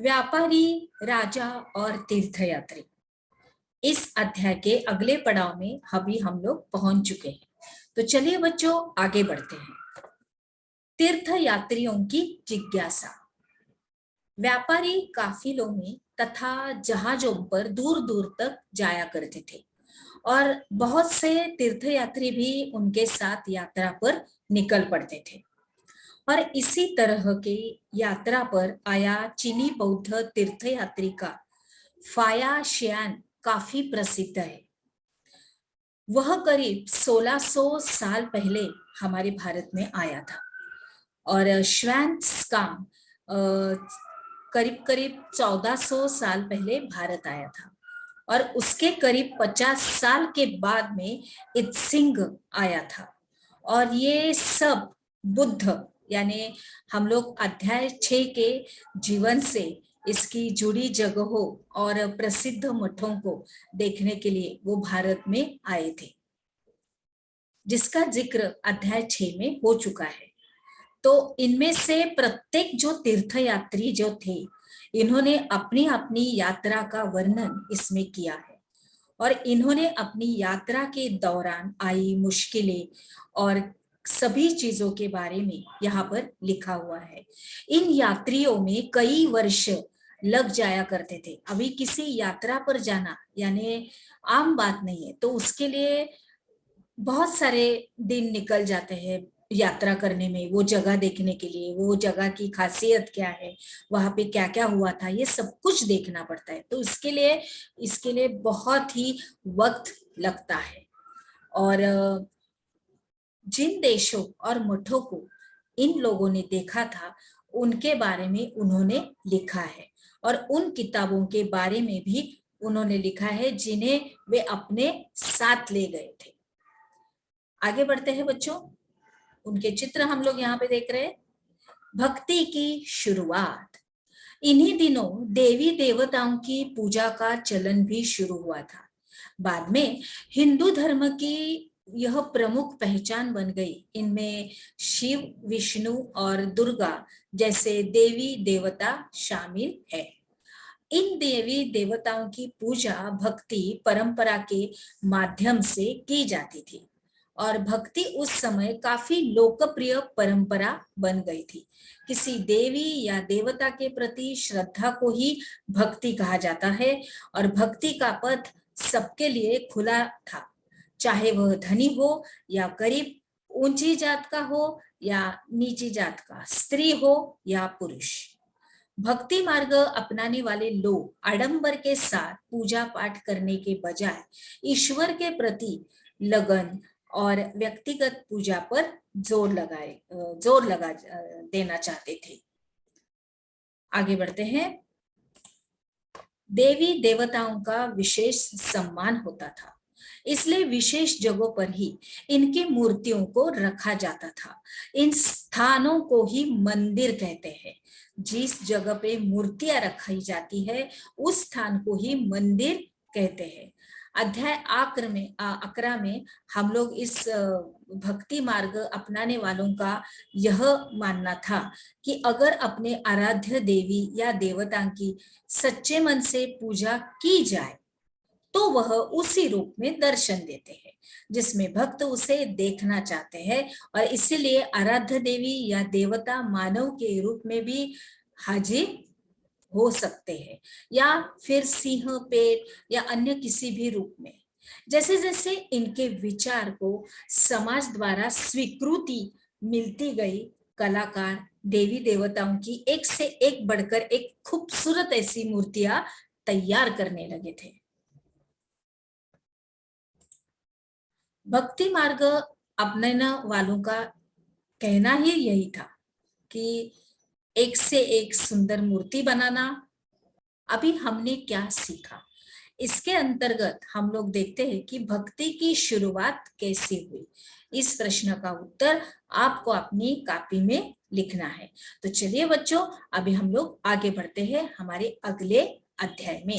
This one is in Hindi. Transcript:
व्यापारी, राजा और तीर्थयात्री। इस अध्याय के अगले पड़ाव में अभी हम लोग पहुंच चुके हैं। तो चलिए बच्चों, आगे बढ़ते हैं। तीर्थयात्रियों की जिज्ञासा। व्यापारी काफिलों में तथा जहाजों पर दूर दूर तक जाया करते थे और बहुत से तीर्थयात्री भी उनके साथ यात्रा पर निकल पड़ते थे। और इसी तरह की यात्रा पर आया चीनी बौद्ध तीर्थयात्री का फाया शियान काफी प्रसिद्ध है। वह करीब 1600 साल पहले हमारे भारत में आया था और श्वेन-त्सांग करीब करीब 1400 साल पहले भारत आया था और उसके करीब 50 साल के बाद में इत्सिंग आया था। और ये सब बुद्ध यानी हम लोग अध्याय 6 के जीवन से इसकी जुड़ी जगहों और प्रसिद्ध मठों को देखने के लिए वो भारत में आए थे, जिसका जिक्र अध्याय 6 में हो चुका है। तो इनमें से प्रत्येक जो तीर्थयात्री जो थे, इन्होंने अपनी अपनी यात्रा का वर्णन इसमें किया है और इन्होंने अपनी यात्रा के दौरान आई मुश्किलें और सभी चीजों के बारे में यहाँ पर लिखा हुआ है। इन यात्रियों में कई वर्ष लग जाया करते थे। अभी किसी यात्रा पर जाना यानी आम बात नहीं है, तो उसके लिए बहुत सारे दिन निकल जाते हैं यात्रा करने में, वो जगह देखने के लिए, वो जगह की खासियत क्या है, वहां पे क्या क्या हुआ था, ये सब कुछ देखना पड़ता है। तो इसके लिए बहुत ही वक्त लगता है। और जिन देशों और मठों को इन लोगों ने देखा था, उनके बारे में उन्होंने लिखा है और उन किताबों के बारे में भी उन्होंने लिखा है जिन्हें वे अपने साथ ले गए थे। आगे बढ़ते हैं बच्चों। उनके चित्र हम लोग यहाँ पे देख रहे हैं। भक्ति की शुरुआत। इन्हीं दिनों देवी देवताओं की पूजा का चलन भी शुरू हुआ था। बाद में हिंदू धर्म की यह प्रमुख पहचान बन गई। इनमें शिव, विष्णु और दुर्गा जैसे देवी देवता शामिल है। इन देवी देवताओं की पूजा भक्ति परंपरा के माध्यम से की जाती थी और भक्ति उस समय काफी लोकप्रिय परंपरा बन गई थी। किसी देवी या देवता के प्रति श्रद्धा को ही भक्ति कहा जाता है और भक्ति का पथ सबके लिए खुला था, चाहे वह धनी हो या गरीब, ऊंची जात का हो या नीची जात का, स्त्री हो या पुरुष। भक्ति मार्ग अपनाने वाले लोग आडंबर के साथ पूजा पाठ करने के बजाय ईश्वर के प्रति लगन और व्यक्तिगत पूजा पर जोर लगा देना चाहते थे। आगे बढ़ते हैं। देवी देवताओं का विशेष सम्मान होता था, इसलिए विशेष जगहों पर ही इनकी मूर्तियों को रखा जाता था। इन स्थानों को ही मंदिर कहते हैं। जिस जगह पे मूर्तियां रखी जाती है उस स्थान को ही मंदिर कहते हैं। अध्याय 11 में हम लोग इस भक्ति मार्ग अपनाने वालों का यह मानना था कि अगर अपने आराध्य देवी या देवता की सच्चे मन से पूजा की जाए तो वह उसी रूप में दर्शन देते हैं जिसमें भक्त उसे देखना चाहते हैं और इसीलिए आराध्य देवी या देवता मानव के रूप में भी हाजिर हो सकते हैं या फिर सिंह, पेड़ या अन्य किसी भी रूप में। जैसे जैसे इनके विचार को समाज द्वारा स्वीकृति मिलती गई, कलाकार देवी देवताओं की एक से एक बढ़कर एक खूबसूरत ऐसी मूर्तियां तैयार करने लगे थे। भक्ति मार्ग अपनाने वालों का कहना ही यही था कि एक से एक सुंदर मूर्ति बनाना। अभी हमने क्या सीखा, इसके अंतर्गत हम लोग देखते हैं कि भक्ति की शुरुआत कैसे हुई। इस प्रश्न का उत्तर आपको अपनी कॉपी में लिखना है। तो चलिए बच्चों, अभी हम लोग आगे बढ़ते हैं हमारे अगले अध्याय में।